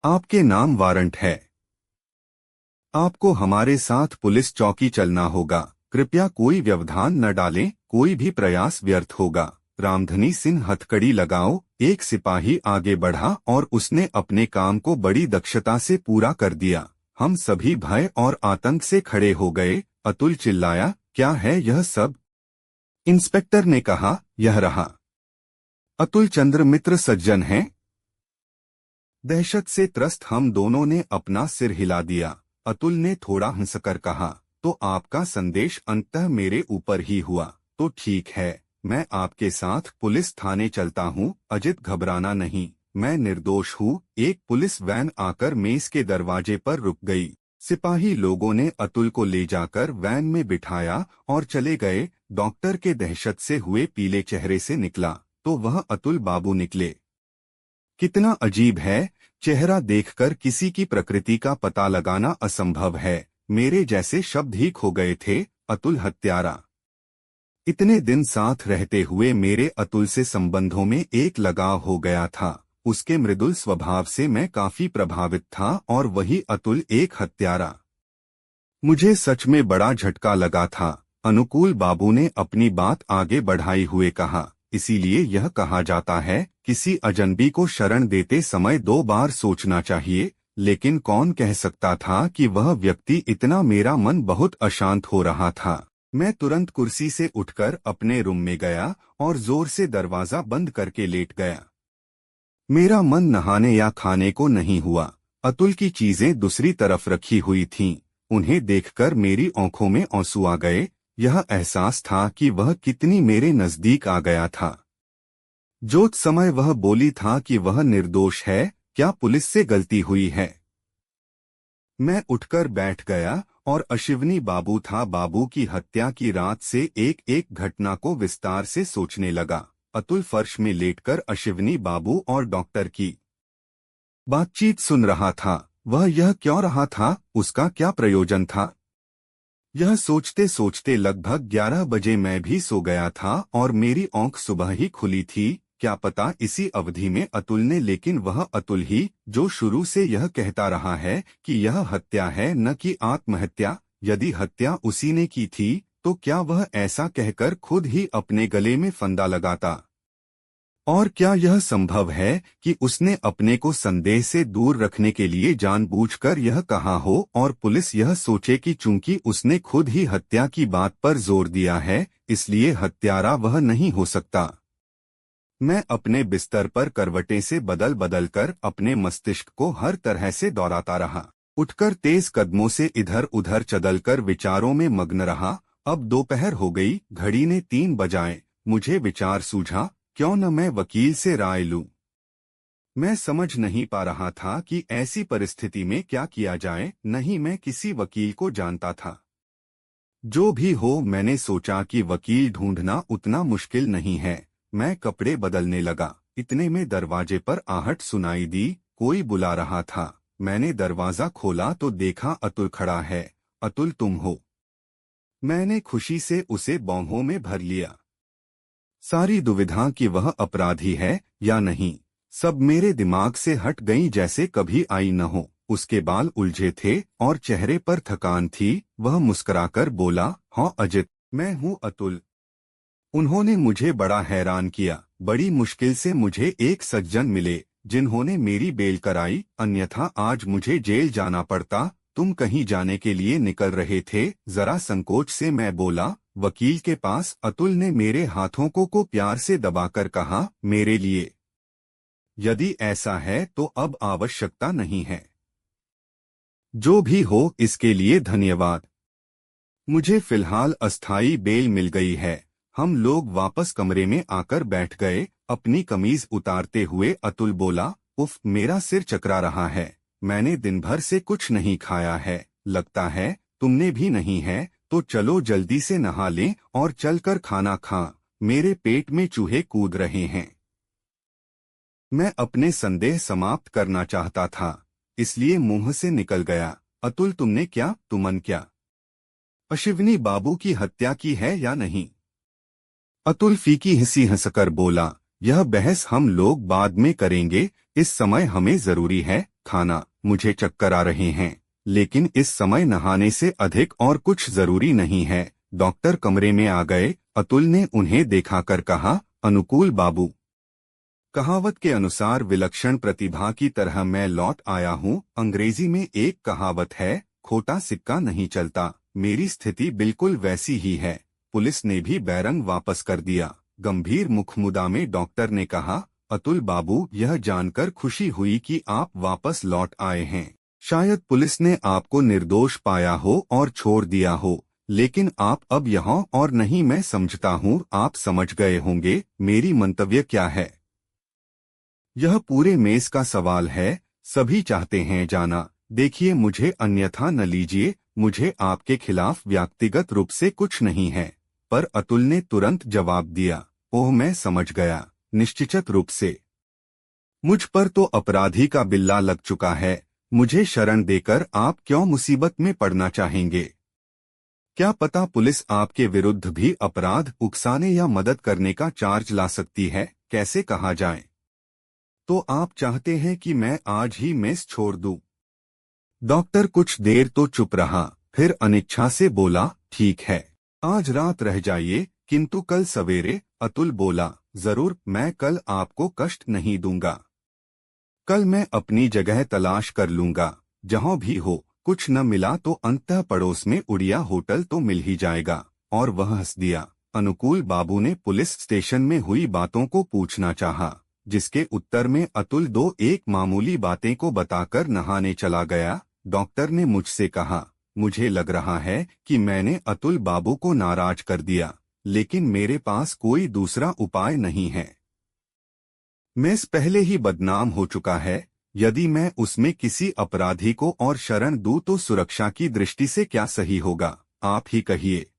आपके नाम वारंट है। आपको हमारे साथ पुलिस चौकी चलना होगा। कृपया कोई व्यवधान न डालें, कोई भी प्रयास व्यर्थ होगा। रामधनी सिंह हथकड़ी लगाओ। एक सिपाही आगे बढ़ा और उसने अपने काम को बड़ी दक्षता से पूरा कर दिया। हम सभी भय और आतंक से खड़े हो गए। अतुल चिल्लाया, क्या है यह सब? इंस्पेक्टर ने कहा, यह रहा। अतुल चंद्र मित्र सज्जन हैं। दहशत से त्रस्त हम दोनों ने अपना सिर हिला दिया। अतुल ने थोड़ा हंसकर कहा, तो आपका संदेश अंततः मेरे ऊपर ही हुआ। तो ठीक है, मैं आपके साथ पुलिस थाने चलता हूँ। अजित, घबराना नहीं, मैं निर्दोष हूँ। एक पुलिस वैन आकर मेस के दरवाजे पर रुक गई। सिपाही लोगों ने अतुल को ले जाकर वैन में बिठाया और चले गए। डॉक्टर के दहशत से हुए पीले चेहरे से निकला, तो वह अतुल बाबू निकले। कितना अजीब है, चेहरा देखकर किसी की प्रकृति का पता लगाना असंभव है। मेरे जैसे शब्द ही खो गए थे। अतुल हत्यारा। इतने दिन साथ रहते हुए मेरे अतुल से संबंधों में एक लगाव हो गया था। उसके मृदुल स्वभाव से मैं काफी प्रभावित था और वही अतुल एक हत्यारा। मुझे सच में बड़ा झटका लगा था। अनुकूल बाबू ने अपनी बात आगे बढ़ाई हुए कहा, इसीलिए यह कहा जाता है, किसी अजनबी को शरण देते समय 2 बार सोचना चाहिए। लेकिन कौन कह सकता था कि वह व्यक्ति इतना। मेरा मन बहुत अशांत हो रहा था। मैं तुरंत कुर्सी से उठकर अपने रूम में गया और जोर से दरवाजा बंद करके लेट गया। मेरा मन नहाने या खाने को नहीं हुआ। अतुल की चीजें दूसरी तरफ रखी हुई थीं। उन्हें देखकर मेरी आंखों में आंसू आ गए। यह एहसास था कि वह कितनी मेरे नजदीक आ गया था। जो समय वह बोली था कि वह निर्दोष है, क्या पुलिस से गलती हुई है? मैं उठकर बैठ गया और अश्विनी बाबू था बाबू की हत्या की रात से एक एक घटना को विस्तार से सोचने लगा। अतुल फर्श में लेटकर अश्विनी बाबू और डॉक्टर की बातचीत सुन रहा था। वह यह क्यों रहा था? उसका क्या प्रयोजन था? यह सोचते सोचते लगभग 11 बजे मैं भी सो गया था और मेरी आंख सुबह ही खुली थी। क्या पता इसी अवधि में अतुल ने, लेकिन वह अतुल ही जो शुरू से यह कहता रहा है कि यह हत्या है न कि आत्महत्या। यदि हत्या उसी ने की थी तो क्या वह ऐसा कहकर खुद ही अपने गले में फंदा लगाता? और क्या यह संभव है कि उसने अपने को संदेह से दूर रखने के लिए जानबूझकर यह कहा हो और पुलिस यह सोचे कि चूंकि उसने खुद ही हत्या की बात पर जोर दिया है, इसलिए हत्यारा वह नहीं हो सकता? मैं अपने बिस्तर पर करवटें से बदल बदल कर अपने मस्तिष्क को हर तरह से दौड़ाता रहा। उठकर तेज कदमों से इधर उधर चदलकर विचारों में मग्न रहा। अब दोपहर हो गई, घड़ी ने 3 बजाए। मुझे विचार सूझा, क्यों न मैं वकील से राय लूं। मैं समझ नहीं पा रहा था कि ऐसी परिस्थिति में क्या किया जाए। नहीं मैं किसी वकील को जानता था। जो भी हो, मैंने सोचा कि वकील ढूंढना उतना मुश्किल नहीं है। मैं कपड़े बदलने लगा। इतने में दरवाजे पर आहट सुनाई दी। कोई बुला रहा था। मैंने दरवाजा खोला तो देखा अतुल खड़ा है। अतुल, तुम हो? मैंने खुशी से उसे बाहों में भर लिया। सारी दुविधा कि वह अपराधी है या नहीं, सब मेरे दिमाग से हट गई जैसे कभी आई न हो। उसके बाल उलझे थे और चेहरे पर थकान थी। वह मुस्कुराकर बोला, हाँ अजित, मैं हूँ अतुल। उन्होंने मुझे बड़ा हैरान किया। बड़ी मुश्किल से मुझे एक सज्जन मिले जिन्होंने मेरी बेल कराई, अन्यथा आज मुझे जेल जाना पड़ता। तुम कहीं जाने के लिए निकल रहे थे? जरा संकोच से मैं बोला, वकील के पास। अतुल ने मेरे हाथों को प्यार से दबाकर कहा, मेरे लिए? यदि ऐसा है तो अब आवश्यकता नहीं है। जो भी हो, इसके लिए धन्यवाद। मुझे फिलहाल अस्थायी बेल मिल गई है। हम लोग वापस कमरे में आकर बैठ गए। अपनी कमीज उतारते हुए अतुल बोला, उफ, मेरा सिर चकरा रहा है। मैंने दिन भर से कुछ नहीं खाया है। लगता है तुमने भी नहीं है। तो चलो जल्दी से नहा लें और चलकर खाना खा। मेरे पेट में चूहे कूद रहे हैं। मैं अपने संदेह समाप्त करना चाहता था, इसलिए मुंह से निकल गया, अतुल तुमने क्या? तुमन क्या अश्विनी बाबू की हत्या की है या नहीं? अतुल फीकी हंसी हंसकर बोला, यह बहस हम लोग बाद में करेंगे। इस समय हमें जरूरी है खाना, मुझे चक्कर आ रहे हैं, लेकिन इस समय नहाने से अधिक और कुछ जरूरी नहीं है। डॉक्टर कमरे में आ गए। अतुल ने उन्हें देखाकर कहा, अनुकूल बाबू, कहावत के अनुसार विलक्षण प्रतिभा की तरह मैं लौट आया हूँ। अंग्रेजी में एक कहावत है, खोटा सिक्का नहीं चलता। मेरी स्थिति बिल्कुल वैसी ही है। पुलिस ने भी बैरंग वापस कर दिया। गंभीर मुखमुदा में डॉक्टर ने कहा, अतुल बाबू, यह जानकर खुशी हुई कि आप वापस लौट आए हैं। शायद पुलिस ने आपको निर्दोष पाया हो और छोड़ दिया हो, लेकिन आप अब यहाँ और नहीं। मैं समझता हूँ आप समझ गए होंगे मेरी मंतव्य क्या है। यह पूरे मेज का सवाल है। सभी चाहते हैं जाना। देखिए, मुझे अन्यथा न लीजिए। मुझे आपके खिलाफ व्यक्तिगत रूप से कुछ नहीं है। पर अतुल ने तुरंत जवाब दिया, ओह, मैं समझ गया। निश्चित रूप से मुझ पर तो अपराधी का बिल्ला लग चुका है। मुझे शरण देकर आप क्यों मुसीबत में पड़ना चाहेंगे? क्या पता पुलिस आपके विरुद्ध भी अपराध उकसाने या मदद करने का चार्ज ला सकती है। कैसे कहा जाए? तो आप चाहते हैं कि मैं आज ही मेस छोड़ दूं? डॉक्टर कुछ देर तो चुप रहा, फिर अनिच्छा से बोला, ठीक है, आज रात रह जाइए, किंतु कल सवेरे। अतुल बोला, जरूर, मैं कल आपको कष्ट नहीं दूंगा। कल मैं अपनी जगह तलाश कर लूंगा। जहां भी हो, कुछ न मिला तो अंततः पड़ोस में उड़िया होटल तो मिल ही जाएगा। और वह हंस दिया। अनुकूल बाबू ने पुलिस स्टेशन में हुई बातों को पूछना चाहा, जिसके उत्तर में अतुल दो एक मामूली बातें को बताकर नहाने चला गया। डॉक्टर ने मुझसे कहा, मुझे लग रहा है कि मैंने अतुल बाबू को नाराज कर दिया, लेकिन मेरे पास कोई दूसरा उपाय नहीं है। मेस पहले ही बदनाम हो चुका है। यदि मैं उसमें किसी अपराधी को और शरण दूं तो सुरक्षा की दृष्टि से क्या सही होगा, आप ही कहिए।